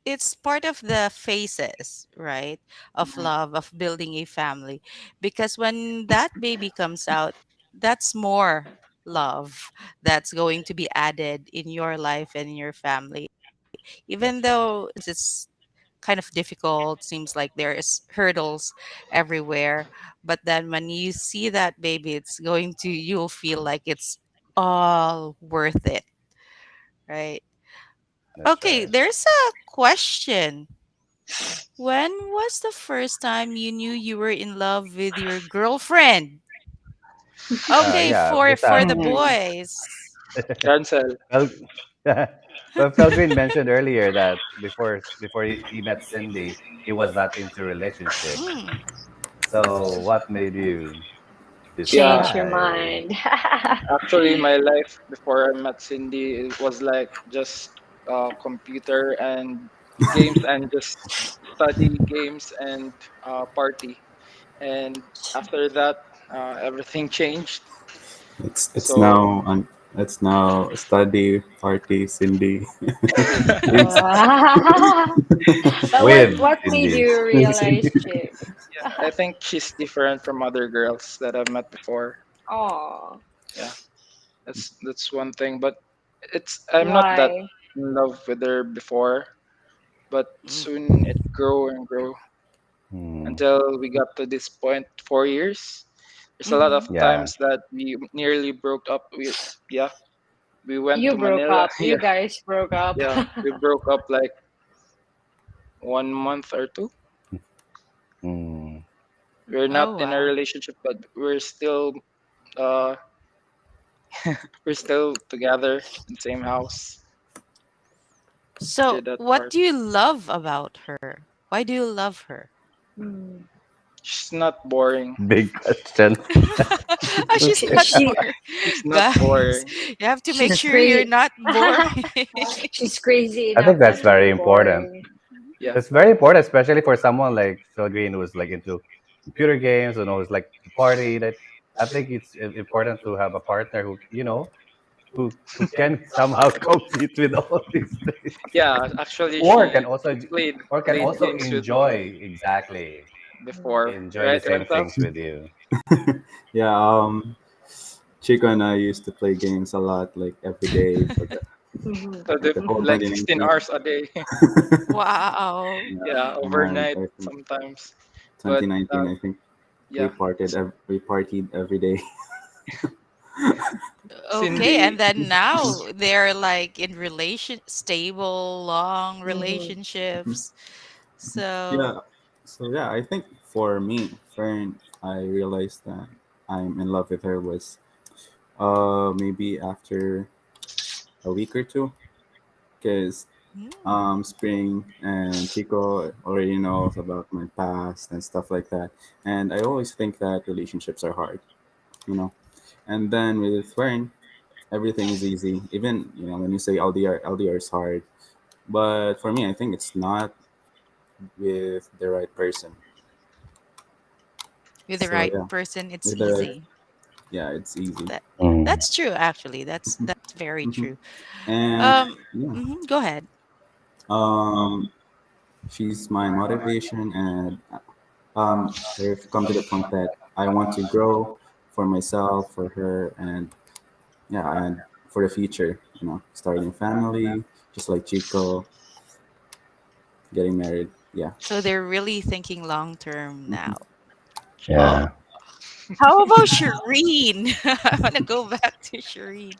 it's part of the phases, right? Of mhm. love, of building a family. Because when that baby comes out, that's more love that's going to be added in your life and in your family. Even That's right. though it's kind of difficult. Seems like there is hurdles everywhere. But then when you see that baby, it's going to, you'll feel like it's all worth it, right? That's Okay, right. there's a question. When was the first time you knew you were in love with your girlfriend? Okay, Yeah, this for the Hmm. boys. Ransel. well, well, Felgreen mentioned earlier that before he met Cindy, he was not into relationship. Mm. So what made you Yeah, Change your decide? mind. actually, my life before I met Cindy, it was like just computer and games and just study games and party. And after that, everything changed. It's So now it's now study party Cindy. It's Wow. But With what made Cindy. you realize, Chip? yeah, I think she's different from other girls that I've met before. Oh, Yeah, that's one thing. But it's I'm not that why? in love with her before, but Mm. soon it grow and grow Hmm. until we got to this point. 4 years. There's a lot of Mm-hmm. Yeah. times that we nearly broke up. Yeah, we went You to broke Manila. up. You guys broke up. Yeah, we broke up like 1 month or two. Hmm. We're not Oh in a wow. relationship, but uh we're still together in the same house. After So, that what part, do you love about her? Why do you love her? Hmm. she's not boring. Big question. Oh, she's She, not she boring. She's not Guys, boring. you have to make she's sure you're crazy. not boring. She's crazy I enough think that's not to be very important. boring. Yeah, That's very important, especially for someone like Phil Green who's like into computer games and always like to party. That I think it's important to have a partner who who can somehow compete with all these things, yeah. Actually, or she can also played or can played also games with me enjoy exactly before, enjoy the right, same Rental? things with you. yeah. Chico and I used to play games a lot, like every day for like the whole Like 16 2019. hours a day. Wow. Yeah, Yeah, and overnight I think sometimes. But 2019. I think yeah, we partied every day. Okay, Cindy. and then now they're like in stable, long Mm-hmm. relationships. So, Yeah. So yeah, I think for me, Fern, I realized that I'm in love with her was maybe after a week or two, because mm, Spring and Chico already knows about my past and stuff like that, and I always think that relationships are hard, you know. And then with Fern, everything is easy. Even when you say LDR is hard, but for me, I think it's not with the right person. with the So right yeah, person, it's with the right, easy. yeah, it's easy. That Mm. that's true actually. That's very Hmm. true. And Um, yeah, go ahead. um, she's my motivation, and I've come to the point that I want to grow for myself, for her, and yeah, and for the future. Starting a family, just like Chico, getting married. Yeah. So they're really thinking long term Hmm. now. Oh, Yeah. how about Shireen? I want to go back to Shireen.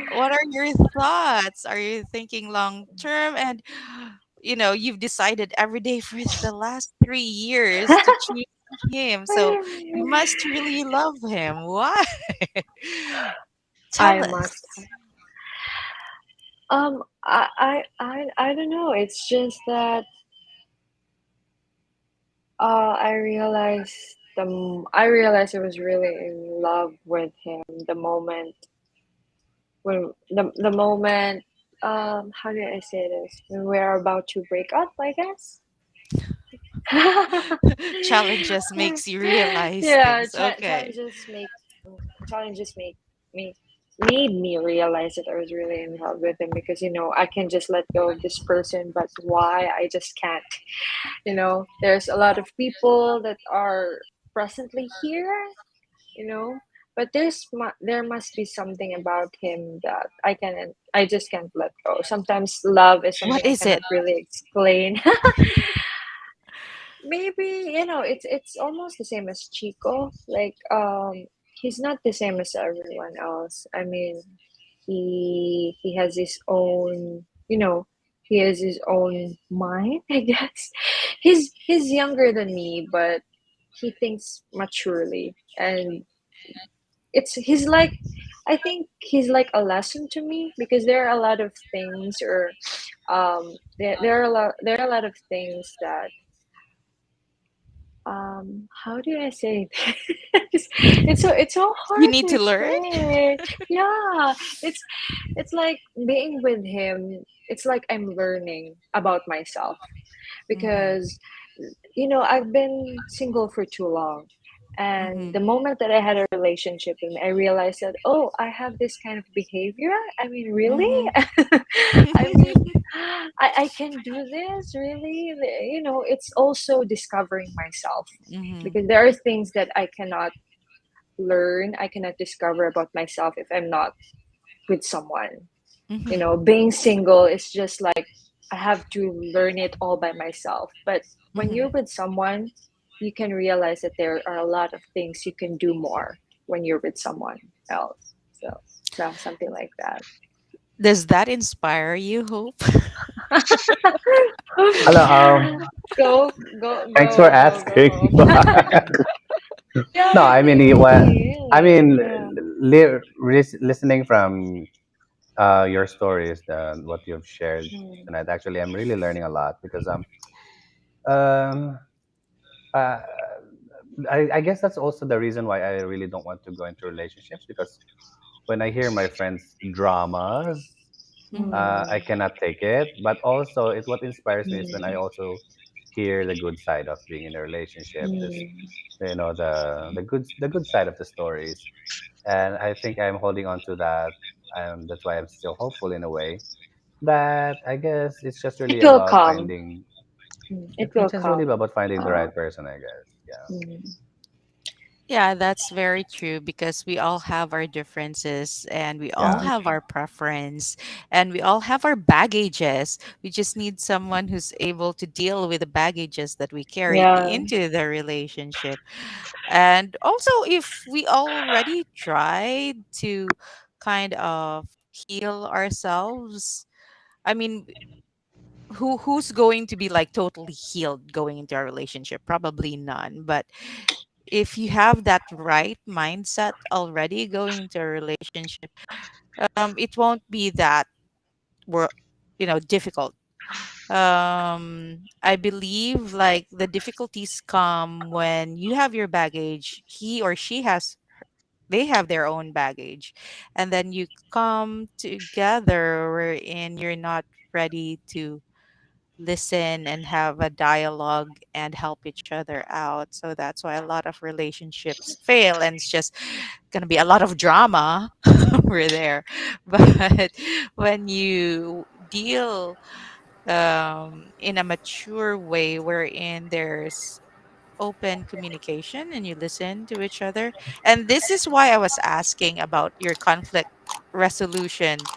What are your thoughts? Are you thinking long term? And, you've decided every day for the last 3 years to choose him. So you must really love him. Why? I Tell must. us. I don't know. It's just that I realized I was really in love with him the moment the moment how do I say this, when we're about to break up, I guess. Challenges makes you realize Yeah, things. Okay. challenges me made me realize that I was really in love with him, because I can just let go of this person, but why I just can't. There's a lot of people that are presently here, you know but there must be something about him that I just can't let go. Sometimes love is What something I is it? cannot really explain. Maybe, it's almost the same as Chico. Like, he's not the same as everyone else. I mean, he has his own, he has his own mind, I guess. He's younger than me, but he thinks maturely, and he's like, I think he's like a lesson to me, because there are a lot of things, or there are a lot of things that, how do I say this? It's so You hard need to to learn. explain. Yeah, it's it's like being with him. It's like I'm learning about myself, Mm-hmm. because I've been single for too long. And Mm-hmm. the moment that I had a relationship with him, I realized that, oh, I have this kind of behavior. I mean, really? Mm-hmm. I mean, I can do this, really? It's also discovering myself, Mm-hmm. because there are things that I cannot learn, I cannot discover about myself if I'm not with someone. Mm-hmm. Being single is just like I have to learn it all by myself. But when Mm-hmm. you're with someone, you can realize that there are a lot of things you can do more when you're with someone else. So something like that. Does that inspire you, Hope? Hello. Go, go, Thanks for go, go, asking. go. Yeah, No, I mean, really, I really. mean, Yeah. listening from your stories, what you've shared Mm. tonight. Actually, I'm really learning a lot because um uh, I guess that's also the reason why I really don't want to go into relationships, because when I hear my friends' dramas, Mm-hmm. I Mm. cannot take it. But also, what inspires me is when I Mm. also hear the good side of being in a relationship. This, Mm. the good side of the stories, and I think I'm holding on to that. That's why I'm still hopeful in a way. That I guess it's just It really will about come. finding. It It's will just really come. about finding the Uh, right person, I guess. Yeah. mm. Yeah, that's very true because we all have our differences and we all Yeah. have our preference and we all have our baggages. We just need someone who's able to deal with the baggages that we carry Yeah. into the relationship. And also, if we already tried to kind of heal ourselves, I mean, who's going to be like totally healed going into a relationship? Probably none. But if you have that right mindset already going into a relationship, it won't be that wor- difficult. I believe like the difficulties come when you have your baggage, he or she has they have their own baggage, and then you come together wherein you're not ready to listen and have a dialogue and help each other out. So that's why a lot of relationships fail, and it's just going to be a lot of drama over there. But when you deal in a mature way wherein there's open communication and you listen to each other. And this is why I was asking about your conflict resolution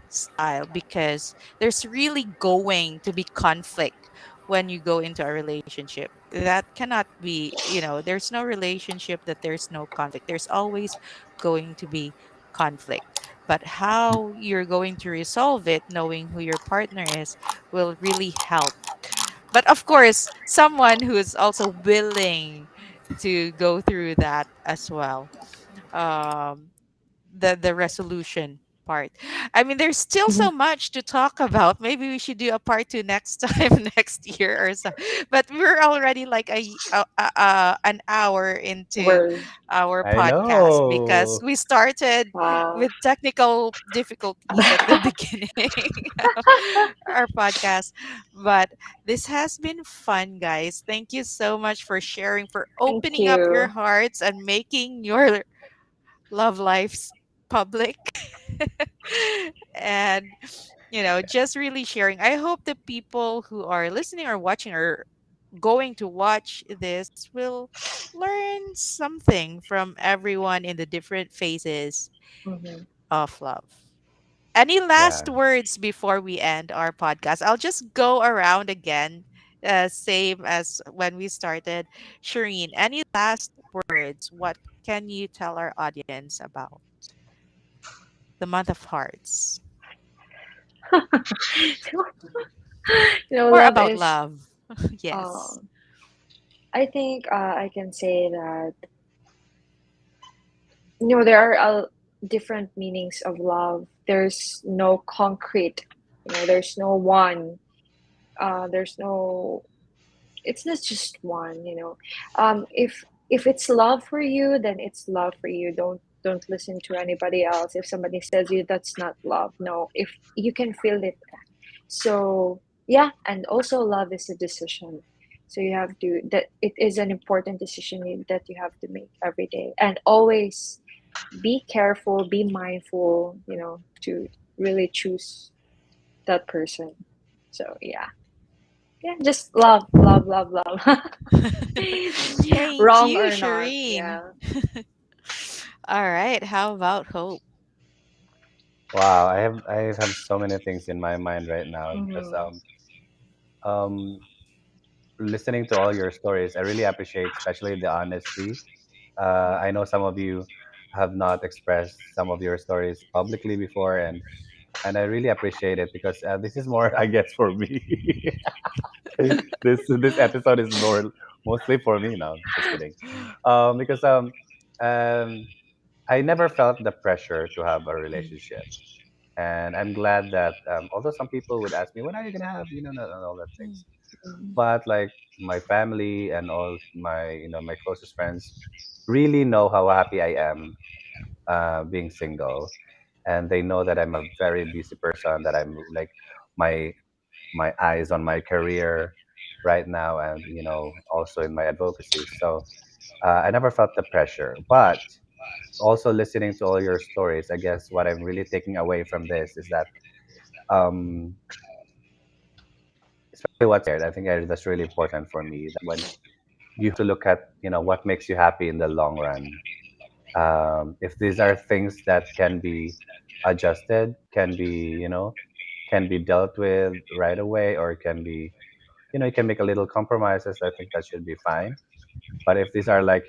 style, because there's really going to be conflict when you go into a relationship. That cannot be, there's no relationship that there's no conflict. There's always going to be conflict. But how you're going to resolve it, knowing who your partner is, will really help. But of course, someone who is also willing to go through that as well. Um, the resolution part. I mean, there's still so much to talk about. Maybe we should do a part two next time, next year or so. But we're already like an hour into Word. our I podcast because know. we started Wow. with technical difficulties at the beginning of our podcast. But this has been fun, guys. Thank you so much for sharing, for Thank opening up your you. hearts and making your love lives public. And just really sharing. I hope the people who are listening or watching or going to watch this will learn something from everyone in the different phases Mhm. of love. Any Yeah. last words before we end our podcast? I'll just go around again, same as when we started. Shireen, any last words? What can you tell our audience about the month of hearts So, or love about is. love? Yes. Um, I think I can say that there are different meanings of love. There's no concrete. There's no one. There's no. It's not just one. If it's love for you, then it's love for you. Don't listen to anybody else. If somebody says you that's not love, no. If you can feel it. So yeah, and also love is a decision. So you have to that it is an important decision that you have to make every day, and always be careful, be mindful, to really choose that person. So yeah, just love, love, love, love. Thank Wrong you, or not, Shireen. yeah. All right. How about Hope? Wow, I have so many things in my mind right now because Mm-hmm. um listening to all your stories, I really appreciate, especially the honesty. I know some of you have not expressed some of your stories publicly before, and I really appreciate it because this is more, I guess, for me. This episode is more mostly for me now. Just kidding. Because um, I never felt the pressure to have a relationship, and I'm glad that although some people would ask me, "When are you gonna have?" And all that things. But like my family and all my my closest friends really know how happy I am being single, and they know that I'm a very busy person, that I'm like my my eyes on my career right now, and also in my advocacy. So I never felt the pressure, but also listening to all your stories, I guess what I'm really taking away from this is that um especially what's shared, I think that's really important for me, that when you have to look at what makes you happy in the long run. If these are things that can be adjusted, can be can be dealt with right away, or can be you can make a little compromises, I think that should be fine. But if these are like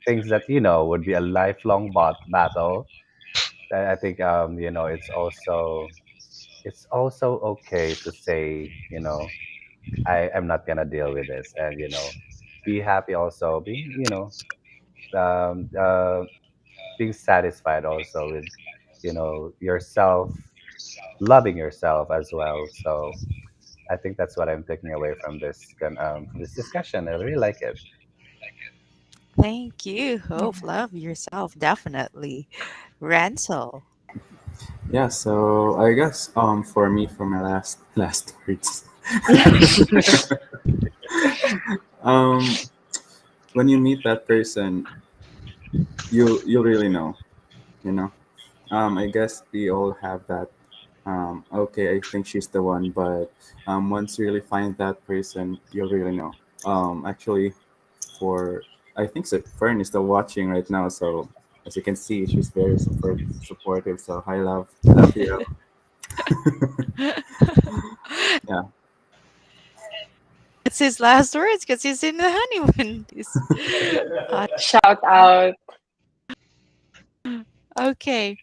things that would be a lifelong battle, then I think it's also okay to say I am not gonna deal with this, and be happy also being um, uh, being satisfied also with yourself, loving yourself as well. So I think that's what I'm taking away from from this discussion. I really like it. Thank you, Hope. Love yourself, definitely. Ransel. Yeah, so I guess for me, for my last words, um when you meet that person, you'll really know, you know. I guess we all have that. Okay, I think she's the one, but once you really find that person, you'll really know. Actually, for I think so, Fern is still watching right now, so as you can see, she's very supportive. So hi, love you. Yeah, It's his last words because he's in the honeymoon. Shout out. Okay.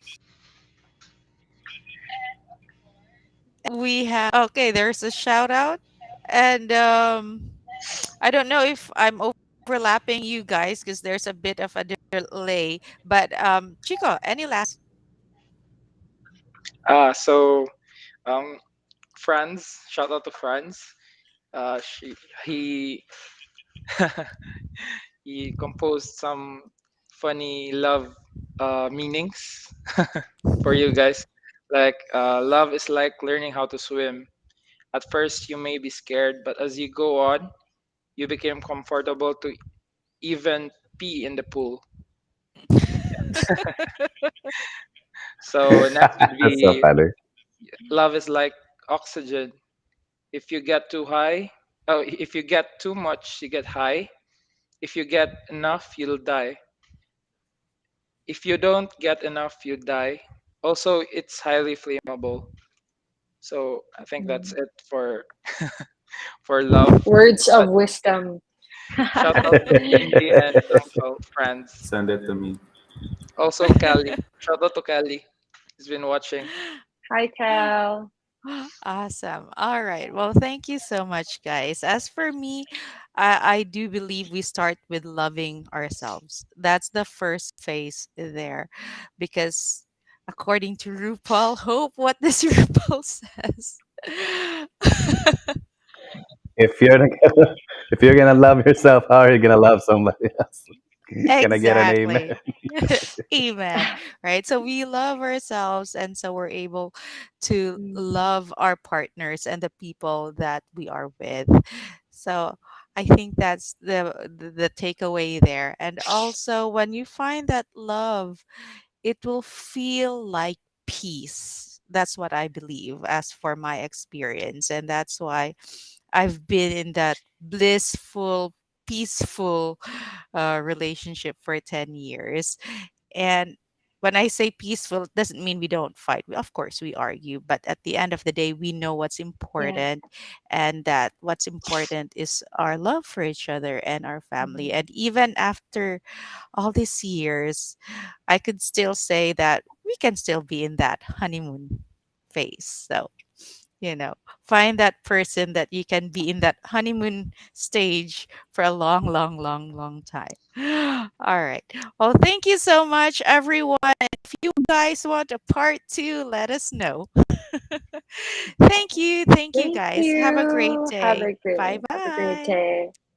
We have okay, there's a shout out. And I don't know if I'm overlapping you guys because there's a bit of a delay. But Chico, any last So um, Franz, shout out to Franz. She he he composed some funny love meanings for you guys. Like love is like learning how to swim. At first, you may be scared, but as you go on, you become comfortable to even pee in the pool. So next would That's so be funny. love is like oxygen. If you get too high, if you get too much, you get high. If you get enough, you'll die. If you don't get enough, you die. Also, it's highly flammable. So I think that's Mm. it for for love. Words But of wisdom. shout out to Cindy and Uncle friends. Send it to me. Also Kelly. Shout out to Kelly. He's been watching. Hi, Cal. Awesome. All right. Well, thank you so much, guys. As for me, I do believe we start with loving ourselves. That's the first phase there. Because according to RuPaul, hope what this RuPaul says. if you're gonna, if you're gonna love yourself, how are you gonna love somebody else? Can I get an amen? Exactly. Amen. Right. So we love ourselves, and so we're able to Mm, love our partners and the people that we are with. So I think that's the takeaway there. And also, when you find that love, it will feel like peace. That's what I believe, as for my experience. And that's why I've been in that blissful, peaceful relationship for 10 years. And when I say peaceful, it doesn't mean we don't fight. Of course, we argue, but at the end of the day, we know what's yeah. important, and that what's important is our love for each other and our family. Mhm. And even after all these years, I could still say that we can still be in that honeymoon phase. So, find that person that you can be in that honeymoon stage for a long, long, long, long time. All right. Well, thank you so much, everyone. If you guys want a part two, let us know. Thank you. Thank you, Thank guys. Have a great you. day. Bye Have a great bye. day.